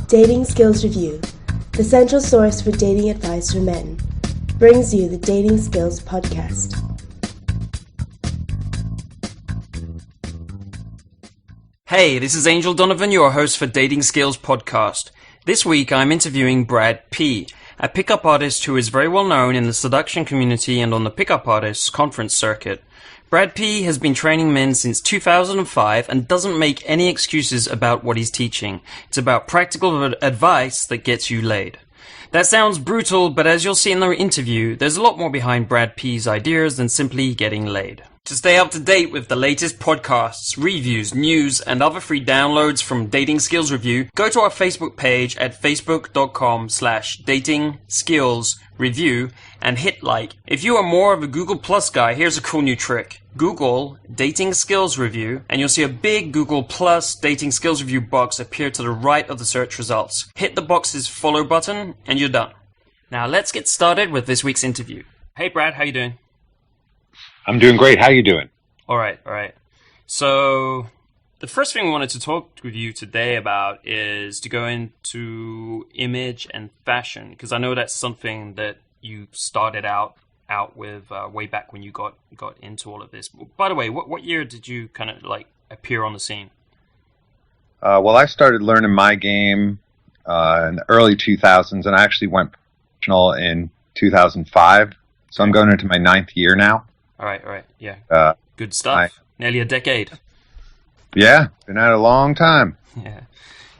Dating Skills Review, the central source for dating advice for men, brings you the Dating Skills Podcast. Hey, this is Angel Donovan, your host for Dating Skills Podcast. This week I'm interviewing Brad P., a pickup artist who is very well known in the seduction community and on the pickup artists conference circuit. Brad P. has been training men since 2005 and doesn't make any excuses about what he's teaching. It's about practical advice that gets you laid. That sounds brutal, but as you'll see in the interview, there's a lot more behind Brad P.'s ideas than simply getting laid. To stay up to date with the latest podcasts, reviews, news, and other free downloads from Dating Skills Review, go to our Facebook page at facebook.com/datingskillsreview and hit like. If you are more of a Google Plus guy, here's a cool new trick. Google Dating Skills Review, and you'll see a big Google Plus Dating Skills Review box appear to the right of the search results. Hit the box's follow button, and you're done. Now let's get started with this week's interview. Hey Brad, how you doing? I'm doing great. How you doing? All right. So the first thing we wanted to talk with you today about is to go into image and fashion, because I know that's something that you started out with way back when you got into all of this. By the way, what year did you kind of like appear on the scene? Well, I started learning my game in the early 2000s, and I actually went professional in 2005. So I'm going into my 9th year now. All right, yeah. Good stuff. Nearly a decade. Yeah, been at it a long time. Yeah.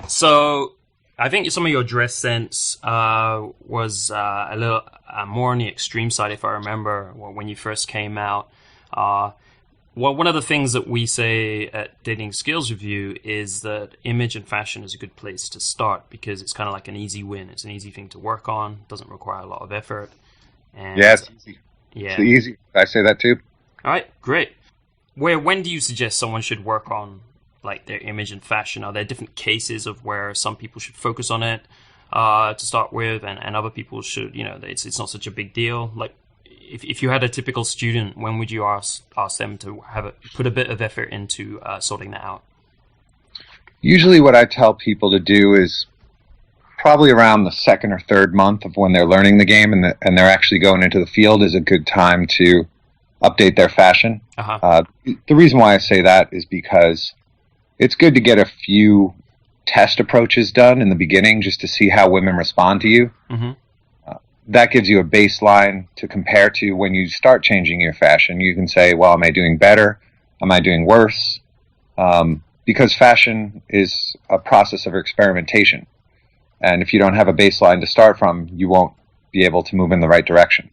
So I think some of your dress sense was a little more on the extreme side, if I remember, when you first came out. Well, one of the things that we say at Dating Skills Review is that image and fashion is a good place to start because it's kind of like an easy win. It's an easy thing to work on. Doesn't require a lot of effort. And yeah, it's easy. Yeah. It's easy. I say that too. All right, great. When do you suggest someone should work on like their image and fashion? Are there different cases of where some people should focus on it to start with, and other people should, it's not such a big deal? Like, if you had a typical student, when would you ask them to put a bit of effort into sorting that out? Usually, what I tell people to do is probably around the 2nd or 3rd month of when they're learning the game and they're actually going into the field is a good time to update their fashion. Uh-huh. The reason why I say that is because it's good to get a few test approaches done in the beginning just to see how women respond to you. Mm-hmm. That gives you a baseline to compare to when you start changing your fashion. You can say, well, am I doing better? Am I doing worse? Because fashion is a process of experimentation. And if you don't have a baseline to start from, you won't be able to move in the right direction.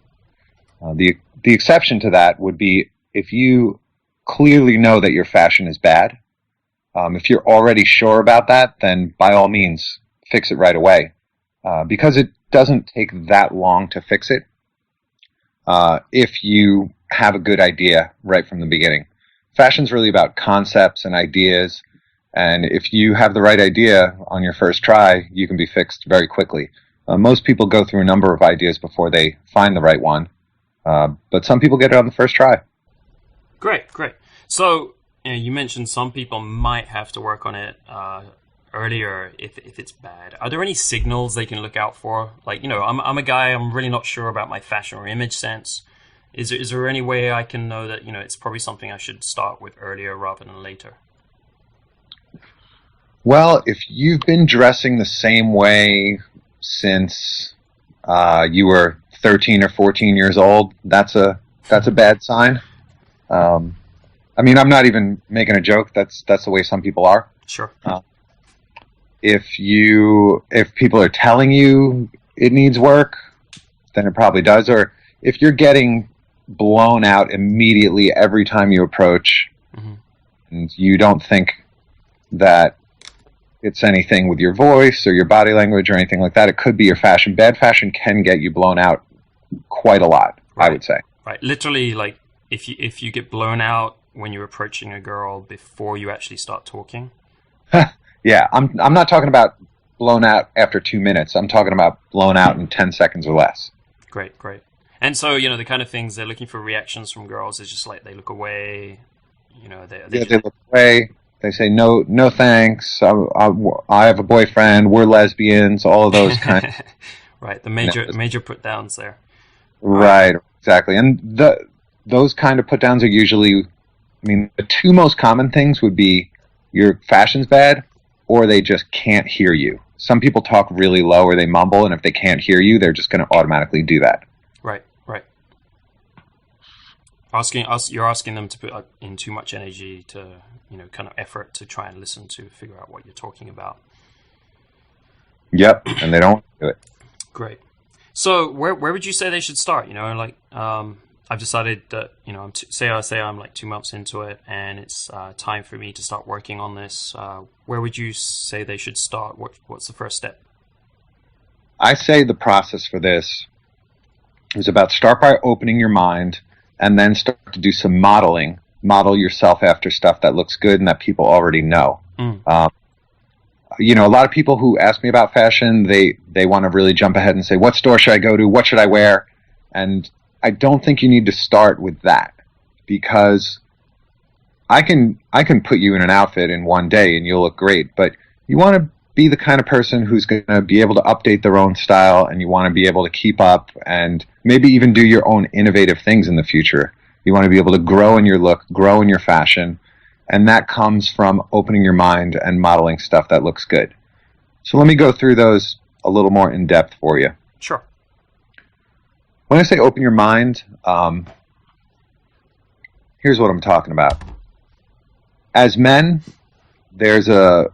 The exception to that would be if you clearly know that your fashion is bad. If you're already sure about that, then by all means, fix it right away. Because it doesn't take that long to fix it if you have a good idea right from the beginning. Fashion's really about concepts and ideas. And if you have the right idea on your first try, you can be fixed very quickly. Most people go through a number of ideas before they find the right one. But some people get it on the first try. Great. So you mentioned some people might have to work on it earlier if it's bad. Are there any signals they can look out for? Like, I'm a guy, I'm really not sure about my fashion or image sense. Is there any way I can know that, it's probably something I should start with earlier rather than later? Well, if you've been dressing the same way since you were 13 or 14 years old, that's a bad sign. I'm not even making a joke. That's the way some people are. Sure. If people are telling you it needs work, then it probably does. Or if you're getting blown out immediately every time you approach, mm-hmm. and you don't think that it's anything with your voice or your body language or anything like that, it could be your fashion. Bad fashion can get you blown out quite a lot, right. I would say. Right. Literally, like, if you get blown out when you're approaching a girl before you actually start talking? Yeah, I'm not talking about blown out after 2 minutes. I'm talking about blown out in 10 seconds or less. Great. And so, the kind of things they're looking for reactions from girls is just like they look away, they look away, They say, no, no thanks. I have a boyfriend. We're lesbians. All of those kind. Right. The major put downs there. Right. Exactly. And those kind of put downs are usually, I mean, the two most common things would be your fashion's bad, or they just can't hear you. Some people talk really low or they mumble, and if they can't hear you, they're just going to automatically do that. Right. You're asking them to put in too much energy to, kind of effort to try and listen to figure out what you're talking about. Yep, and they don't do it. Great. So where would you say they should start? I've decided that, say I'm like 2 months into it and it's time for me to start working on this. Where would you say they should start? What's the first step? I say the process for this is about start by opening your mind and then start to do some modeling. Model yourself after stuff that looks good and that people already know. A lot of people who ask me about fashion, they want to really jump ahead and say, what store should I go to? What should I wear? And I don't think you need to start with that, because I can put you in an outfit in one day and you'll look great, but you want to be the kind of person who's going to be able to update their own style, and you want to be able to keep up and maybe even do your own innovative things in the future. You want to be able to grow in your look, grow in your fashion, and that comes from opening your mind and modeling stuff that looks good. So let me go through those a little more in depth for you. Sure. When I say open your mind, here's what I'm talking about. As men, there's a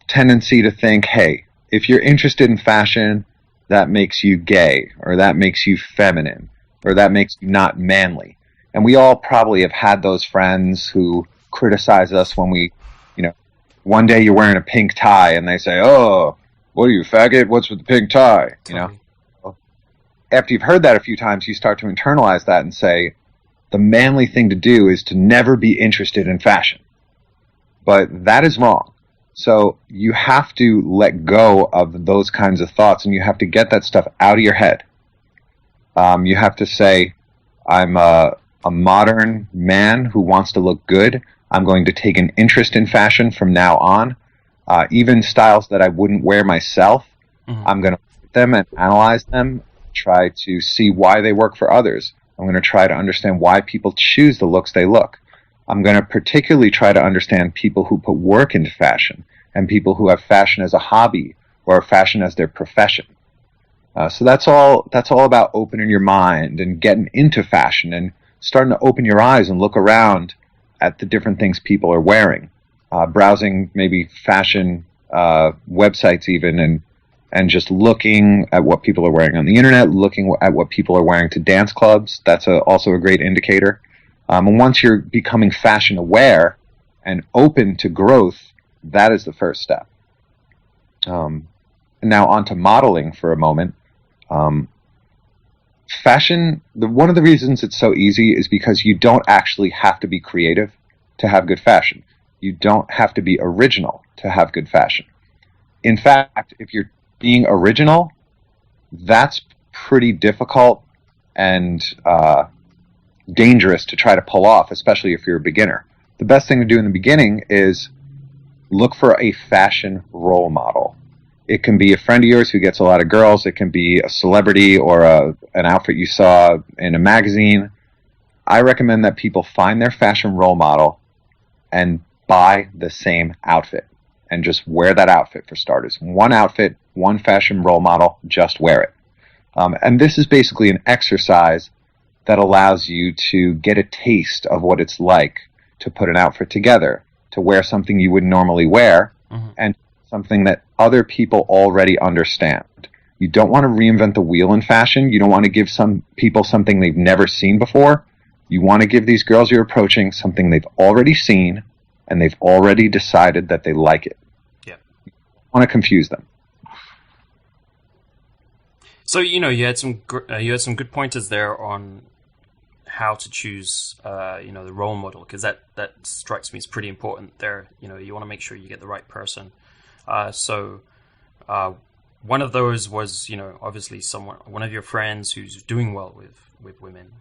tendency to think, hey, if you're interested in fashion, that makes you gay, or that makes you feminine, or that makes you not manly. And we all probably have had those friends who criticize us when we, one day you're wearing a pink tie and they say, oh, what are you, faggot? What's with the pink tie? Totally. After you've heard that a few times, you start to internalize that and say, the manly thing to do is to never be interested in fashion. But that is wrong. So you have to let go of those kinds of thoughts, and you have to get that stuff out of your head. You have to say, I'm a modern man who wants to look good. I'm going to take an interest in fashion from now on. Even styles that I wouldn't wear myself, I'm going to look at them and analyze them, try to see why they work for others. I'm going to try to understand why people choose the looks they look. I'm going to particularly try to understand people who put work into fashion and people who have fashion as a hobby or fashion as their profession. So that's all about opening your mind and getting into fashion and starting to open your eyes and look around at the different things people are wearing. Browsing maybe fashion websites even, and just looking at what people are wearing on the internet, looking at what people are wearing to dance clubs. That's also a great indicator. And once you're becoming fashion aware and open to growth, that is the first step. And now on to modeling for a moment. Fashion, one of the reasons it's so easy is because you don't actually have to be creative to have good fashion. You don't have to be original to have good fashion. In fact, if you're being original, that's pretty difficult and dangerous to try to pull off, especially if you're a beginner. The best thing to do in the beginning is look for a fashion role model. It can be a friend of yours who gets a lot of girls. It can be a celebrity or an outfit you saw in a magazine. I recommend that people find their fashion role model and buy the same outfit and just wear that outfit for starters. One outfit, one fashion role model, just wear it. And this is basically an exercise that allows you to get a taste of what it's like to put an outfit together, to wear something you wouldn't normally wear, and something that other people already understand. You don't want to reinvent the wheel in fashion. You don't want to give some people something they've never seen before. You want to give these girls you're approaching something they've already seen, and they've already decided that they like it. Yeah. You don't want to confuse them. So, you had some good pointers there on how to choose, the role model, because that strikes me as pretty important there. You want to make sure you get the right person. So one of those was, obviously one of your friends who's doing well with women.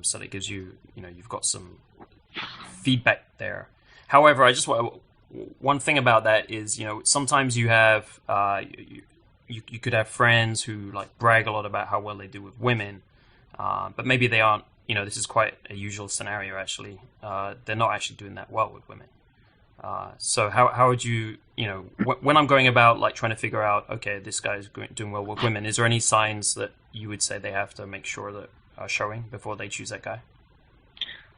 So that gives you, you've got some feedback there. However, I just want one thing about that is, sometimes you have you could have friends who like brag a lot about how well they do with women, but maybe they aren't. This is quite a usual scenario actually. They're not actually doing that well with women. So how would you, when I'm going about like trying to figure out, okay, this guy's doing well with women, is there any signs that you would say they have to make sure that are showing before they choose that guy?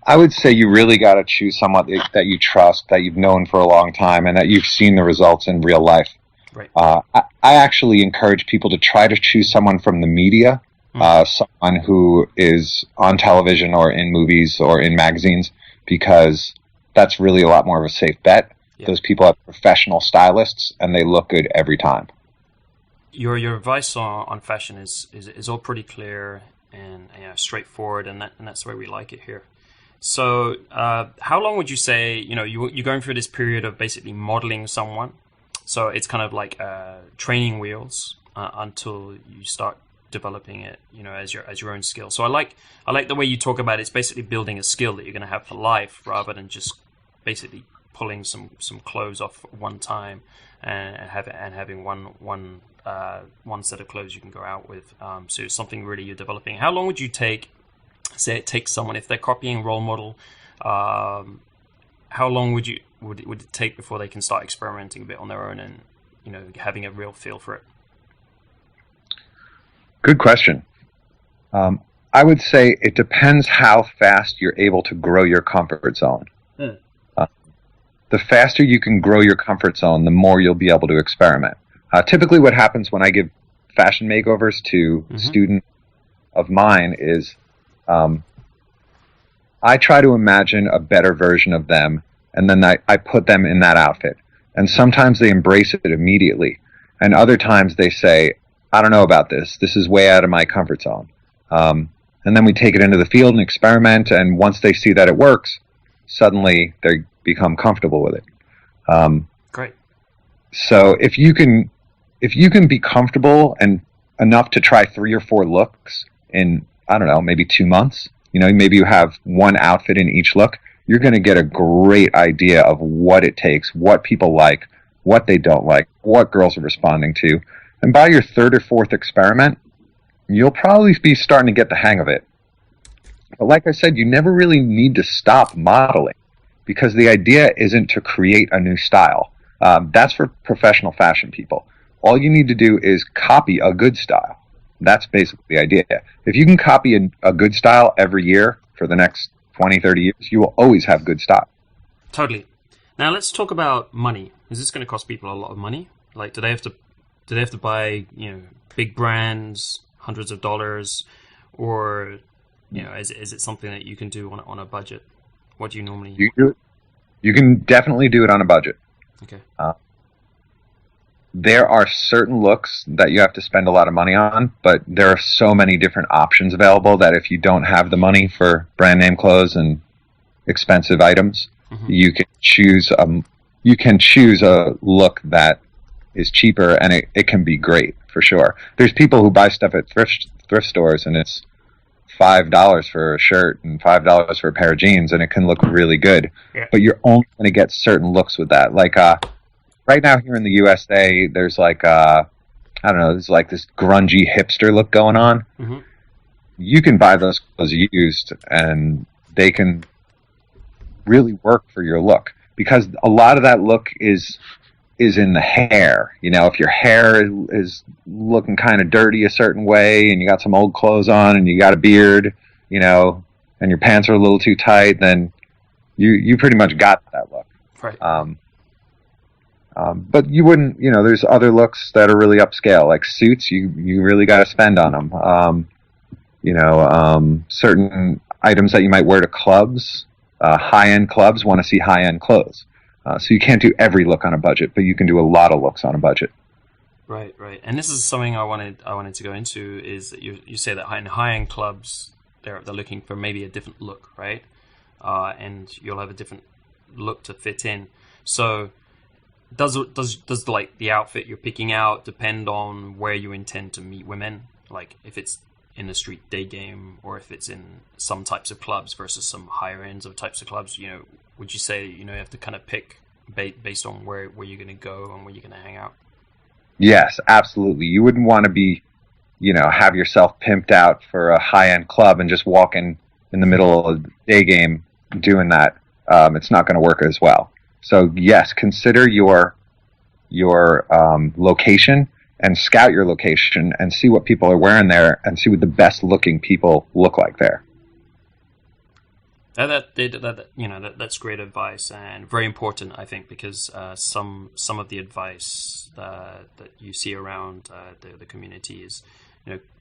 I would say you really got to choose someone that you trust, that you've known for a long time, and that you've seen the results in real life. Right. I actually encourage people to try to choose someone from the media, someone who is on television or in movies or in magazines, because that's really a lot more of a safe bet. Yeah. Those people have professional stylists, and they look good every time. Your advice on fashion is all pretty clear and straightforward, and that's the way we like it here. So, how long would you say you're going through this period of basically modeling someone? So it's kind of like training wheels until you start developing it, as your own skill. So I like the way you talk about it. It's basically building a skill that you're going to have for life, rather than just basically pulling some clothes off at one time and having one set of clothes you can go out with. So it's something really you're developing. How long would you take? Say it takes someone, if they're copying a role model, how long would it take before they can start experimenting a bit on their own and having a real feel for it? Good question. I would say it depends how fast you're able to grow your comfort zone. The faster you can grow your comfort zone, the more you'll be able to experiment. Typically what happens when I give fashion makeovers to students of mine is I try to imagine a better version of them, and then I put them in that outfit. And sometimes they embrace it immediately, and other times they say, I don't know about this. This is way out of my comfort zone. And then we take it into the field and experiment, and once they see that it works, suddenly they become comfortable with it. Great. So if you can be comfortable and enough to try 3 or 4 looks in, I don't know, maybe 2 months, maybe you have one outfit in each look, you're going to get a great idea of what it takes, what people like, what they don't like, what girls are responding to. And by your 3rd or 4th experiment, you'll probably be starting to get the hang of it. But like I said, you never really need to stop modeling, because the idea isn't to create a new style. That's for professional fashion people. All you need to do is copy a good style. That's basically the idea. If you can copy a good style every year for the next 20, 30 years, you will always have good style. Totally. Now let's talk about money. Is this going to cost people a lot of money? Like, do they have to buy, big brands, hundreds of dollars, or, is it something that you can do on a budget? What do you normally... You can definitely do it on a budget. Okay. There are certain looks that you have to spend a lot of money on, but there are so many different options available that if you don't have the money for brand name clothes and expensive items, you can choose a look that is cheaper, and it can be great for sure. There's people who buy stuff at thrift stores, and it's $5 for a shirt and $5 for a pair of jeans, and it can look really good. Yeah. But you're only going to get certain looks with that. Like right now here in the USA, there's like there's like this grungy hipster look going on. You can buy those clothes used, and they can really work for your look, because a lot of that look is in the hair. If your hair is looking kind of dirty a certain way, and you got some old clothes on, and you got a beard, and your pants are a little too tight, then you pretty much got that look. Right. But you wouldn't, there's other looks that are really upscale, like suits. You really got to spend on them. Certain items that you might wear to clubs, high-end clubs want to see high-end clothes. So you can't do every look on a budget, but you can do a lot of looks on a budget. Right. And this is something I wanted to go into, is that you say that in high-end clubs, they're looking for maybe a different look, right? And you'll have a different look to fit in. So does like the outfit you're picking out depend on where you intend to meet women? Like if it's in the street day game, or if it's in some types of clubs versus some higher ends of types of clubs, would you say, you have to kind of pick based on where you're going to go and where you're going to hang out. Yes, absolutely. You wouldn't want to be, have yourself pimped out for a high-end club and just walk in the middle of the day game doing that. It's not going to work as well. So yes, consider your location and scout your location and see what people are wearing there and see what the best looking people look like there. That's great advice and very important, I think, because some of the advice that you see around the community is,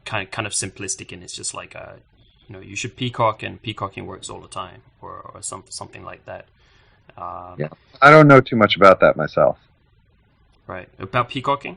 kind of simplistic, and it's just like, you should peacock, and peacocking works all the time, or something like that. Yeah, I don't know too much about that myself. Right, about peacocking?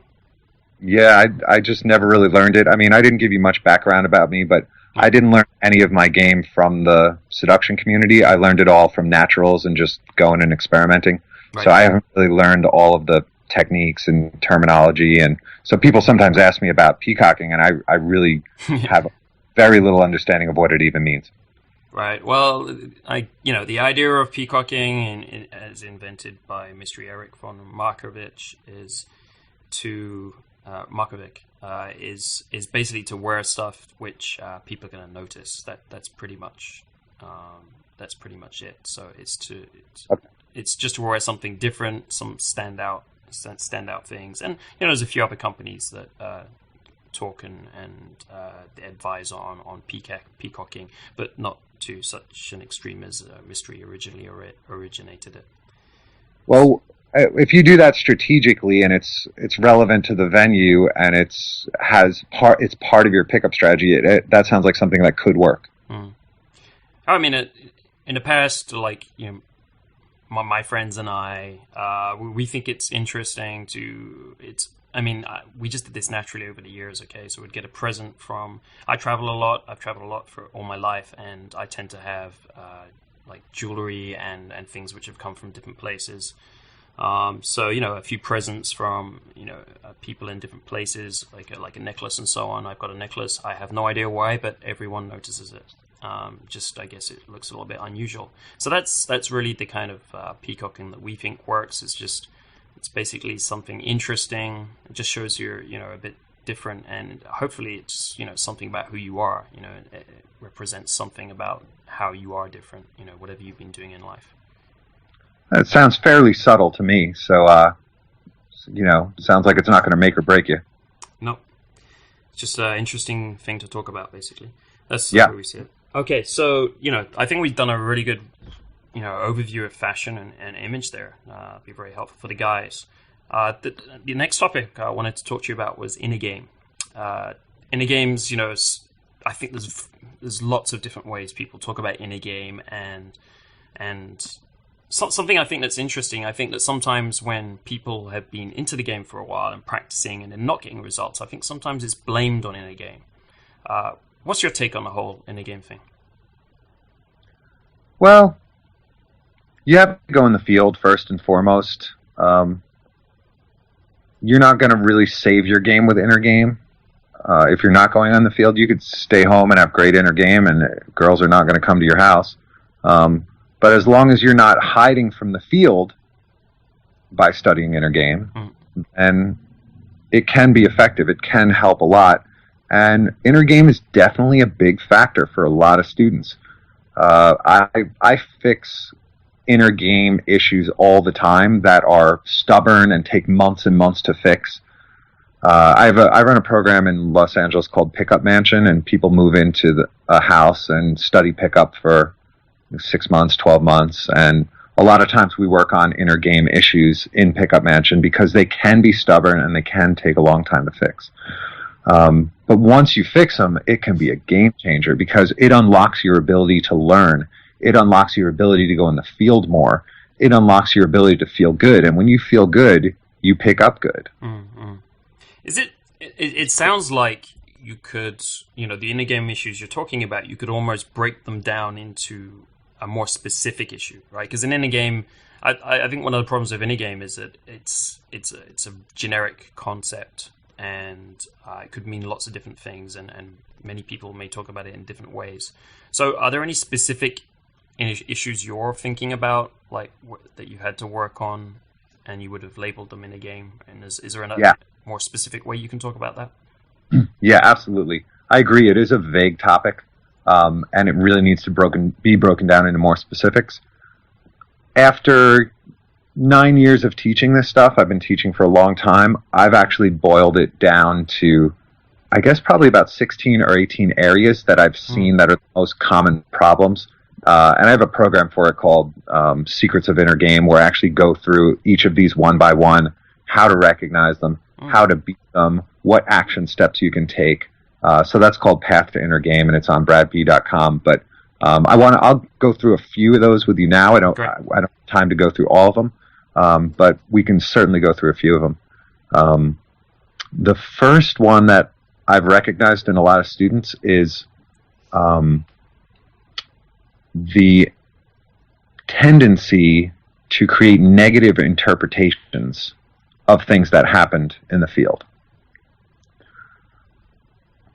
Yeah, I just never really learned it. I mean, I didn't give you much background about me, but I didn't learn any of my game from the seduction community. I learned it all from naturals and just going and experimenting. Right. So I haven't really learned all of the techniques and terminology. And so people sometimes ask me about peacocking, and I really have very little understanding of what it even means. Right. Well, the idea of peacocking, as invented by Mr. Eric von Markovic, is basically to wear stuff which people are going to notice. That's pretty much it. So it's just to wear something different, some standout things, and there's a few other companies that talk and advise on peacocking, but not to such an extreme as Mystery originally originated it. Well, if you do that strategically and it's relevant to the venue and it's part of your pickup strategy, that sounds like something that could work. I mean, in the past, like my friends and I, we think it's interesting we just did this naturally over the years, okay? So we'd get a present I travel a lot. I've traveled a lot for all my life, and I tend to have like jewelry and things which have come from different places. So, a few presents from, people in different places, like a necklace and so on. I've got a necklace. I have no idea why, but everyone notices it. I guess it looks a little bit unusual. So that's really the kind of peacocking that we think works. It's basically something interesting. It just shows you're, a bit different, and hopefully it's, something about who you are. It represents something about how you are different, whatever you've been doing in life. It sounds fairly subtle to me, so, sounds like it's not going to make or break you. No. It's just an interesting thing to talk about, basically. That's how we see it. Okay, so, I think we've done a really good, overview of fashion and image there. Be very helpful for the guys. The next topic I wanted to talk to you about was inner game. Inner games, I think there's lots of different ways people talk about inner game, and something I think that's interesting. I think that sometimes when people have been into the game for a while and practicing and then not getting results, I think sometimes it's blamed on inner game. What's your take on the whole inner game thing? Well, you have to go in the field first and foremost. You're not going to really save your game with inner game. If you're not going on the field, you could stay home and have great inner game, and girls are not going to come to your house. But as long as you're not hiding from the field by studying inner game, and it can be effective. It can help a lot. And inner game is definitely a big factor for a lot of students. I fix inner game issues all the time that are stubborn and take months and months to fix. I run a program in Los Angeles called Pickup Mansion, and people move into a house and study pickup for 6 months, 12 months, and a lot of times we work on inner game issues in Pickup Mansion because they can be stubborn and they can take a long time to fix. But once you fix them, it can be a game changer because it unlocks your ability to learn. It unlocks your ability to go in the field more. It unlocks your ability to feel good. And when you feel good, you pick up good. Mm-hmm. It sounds like you could, the inner game issues you're talking about, you could almost break them down into a more specific issue, right? Because in inner game, I think one of the problems of inner game is that it's a generic concept, and it could mean lots of different things, and many people may talk about it in different ways. So are there any specific issues you're thinking about, like that you had to work on, and you would have labeled them in a game? And is there a more specific way you can talk about that? Yeah, absolutely. I agree. It is a vague topic, and it really needs to be broken down into more specifics. After 9 years of teaching this stuff, I've been teaching for a long time, I've actually boiled it down to, I guess, probably about 16 or 18 areas that I've seen that are the most common problems. And I have a program for it called Secrets of Inner Game, where I actually go through each of these one by one, how to recognize them, how to beat them, what action steps you can take. So that's called Path to Inner Game, and it's on bradp.com. But I'll go through a few of those with you now. I don't have time to go through all of them, but we can certainly go through a few of them. The first one that I've recognized in a lot of students is the tendency to create negative interpretations of things that happened in the field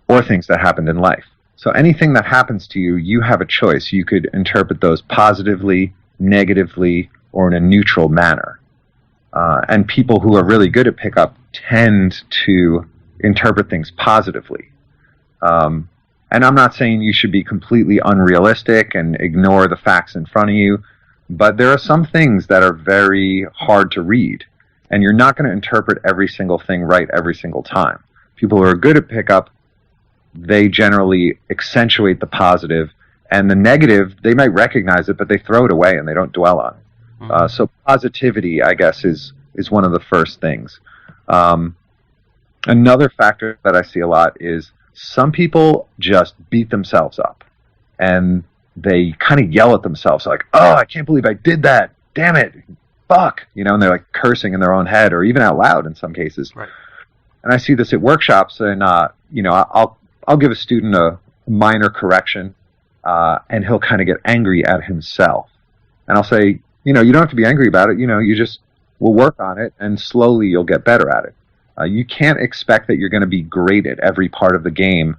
or things that happened in life. So anything that happens to you, you have a choice. You could interpret those positively, negatively, or in a neutral manner. And people who are really good at pickup tend to interpret things positively. And I'm not saying you should be completely unrealistic and ignore the facts in front of you, but there are some things that are very hard to read, and you're not going to interpret every single thing right every single time. People who are good at pickup, they generally accentuate the positive, and the negative, they might recognize it, but they throw it away and they don't dwell on it. So positivity, I guess, is one of the first things. Another factor that I see a lot is some people just beat themselves up, and they kind of yell at themselves like, "Oh, I can't believe I did that. Damn it. Fuck." And they're like cursing in their own head or even out loud in some cases. Right. And I see this at workshops, and I'll give a student a minor correction, and he'll kind of get angry at himself. And I'll say, you don't have to be angry about it. You just will work on it, and slowly you'll get better at it. You can't expect that you're going to be great at every part of the game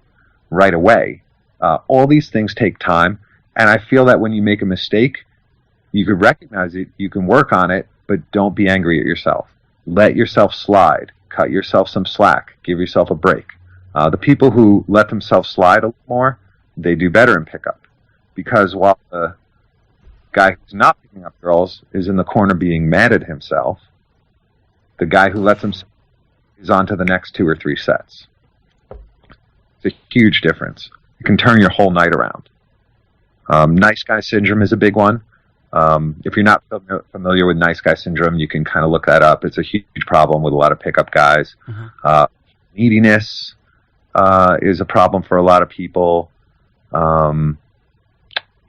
right away. All these things take time, and I feel that when you make a mistake, you can recognize it, you can work on it, but don't be angry at yourself. Let yourself slide. Cut yourself some slack. Give yourself a break. The people who let themselves slide a little more, they do better in pickup. Because while the guy who's not picking up girls is in the corner being mad at himself, the guy who lets himself is on to the next 2 or 3 sets. It's a huge difference. It can turn your whole night around. Nice guy syndrome is a big one. If you're not familiar with nice guy syndrome, you can kind of look that up. It's a huge problem with a lot of pickup guys. Neediness is a problem for a lot of people.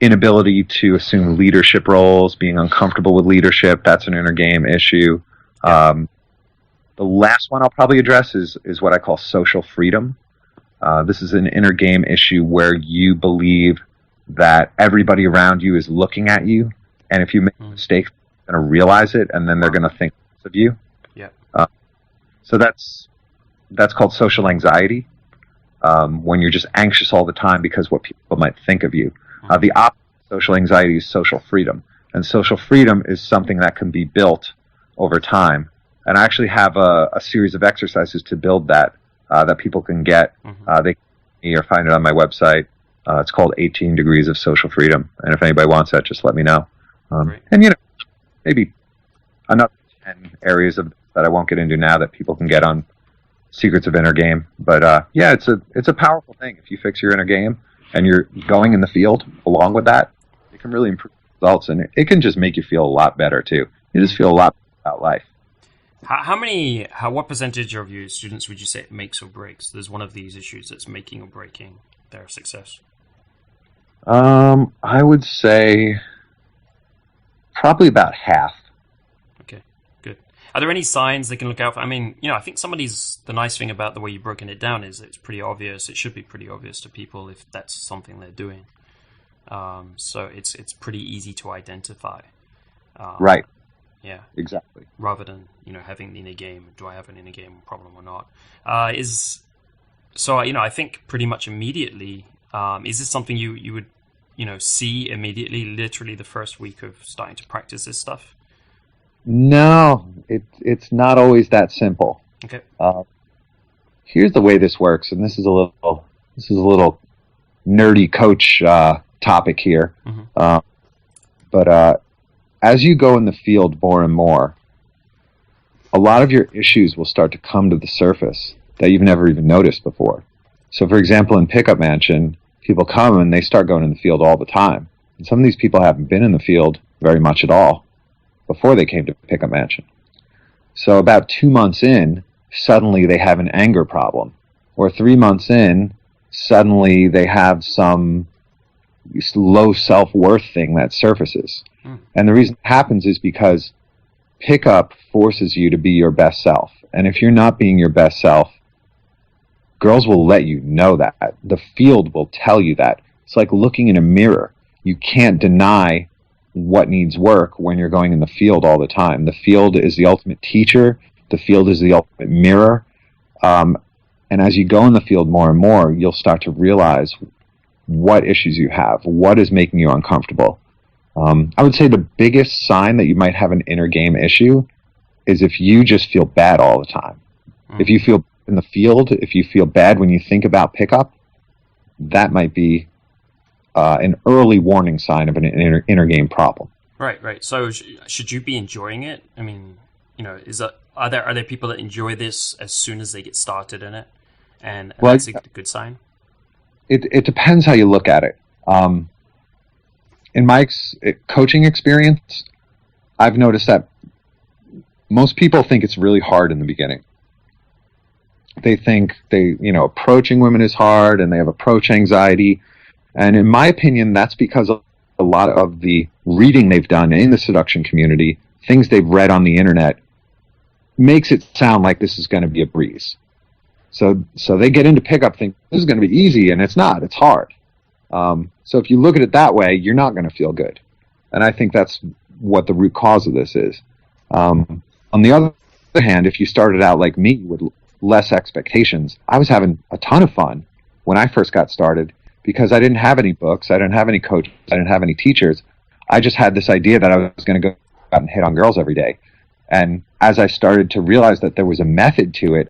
Inability to assume leadership roles, being uncomfortable with leadership, that's an inner game issue. The last one I'll probably address is what I call social freedom. This is an inner game issue where you believe that everybody around you is looking at you, and if you make a mistake, they're going to realize it, and then they're going to think less of you. Yeah. So that's called social anxiety, when you're just anxious all the time because what people might think of you. The opposite of social anxiety is social freedom, and social freedom is something that can be built over time. And I actually have a series of exercises to build that people can get. They can find it on my website. It's called 18 Degrees of Social Freedom. And if anybody wants that, just let me know. And, maybe another 10 areas that I won't get into now that people can get on Secrets of Inner Game. But, it's a powerful thing. If you fix your inner game and you're going in the field along with that, it can really improve results. And it can just make you feel a lot better, too. You just feel a lot better about life. What percentage of your students would you say it makes or breaks? There's one of these issues that's making or breaking their success. I would say probably about half. Okay, good. Are there any signs they can look out for? I mean, I think the nice thing about the way you've broken it down is it's pretty obvious. It should be pretty obvious to people if that's something they're doing. So it's pretty easy to identify. Right. Yeah, exactly. Rather than having the inner game, do I have an inner game problem or not? I think pretty much immediately. Is this something you would see immediately, literally the first week of starting to practice this stuff? No, it's not always that simple. Okay. Here's the way this works, and this is a little nerdy coach topic here. Mm-hmm. But as you go in the field more and more, a lot of your issues will start to come to the surface that you've never even noticed before. So, for example, in Pickup Mansion, people come and they start going in the field all the time. And some of these people haven't been in the field very much at all before they came to Pickup Mansion. So about 2 months in, suddenly they have an anger problem. Or 3 months in, suddenly they have some low self-worth thing that surfaces. And the reason it happens is because pickup forces you to be your best self. And if you're not being your best self, girls will let you know that. The field will tell you that. It's like looking in a mirror. You can't deny what needs work when you're going in the field all the time. The field is the ultimate teacher. The field is the ultimate mirror. And as you go in the field more and more, you'll start to realize what issues you have, what is making you uncomfortable. I would say the biggest sign that you might have an inner game issue is if you just feel bad all the time. If you feel in the field, if you feel bad when you think about pickup, that might be an early warning sign of an inner game problem. Right. So should you be enjoying it? I mean, are there people that enjoy this as soon as they get started in it, and that's a good sign? It depends how you look at it. In my coaching experience, I've noticed that most people think it's really hard in the beginning. They think approaching women is hard, and they have approach anxiety. And in my opinion, that's because a lot of the reading they've done in the seduction community, things they've read on the internet, makes it sound like this is going to be a breeze. So they get into pickup thinking this is going to be easy, and it's not. It's hard. So if you look at it that way, you're not going to feel good. And I think that's what the root cause of this is. On the other hand, if you started out like me with less expectations, I was having a ton of fun when I first got started because I didn't have any books, I didn't have any coaches, I didn't have any teachers. I just had this idea that I was going to go out and hit on girls every day. And as I started to realize that there was a method to it,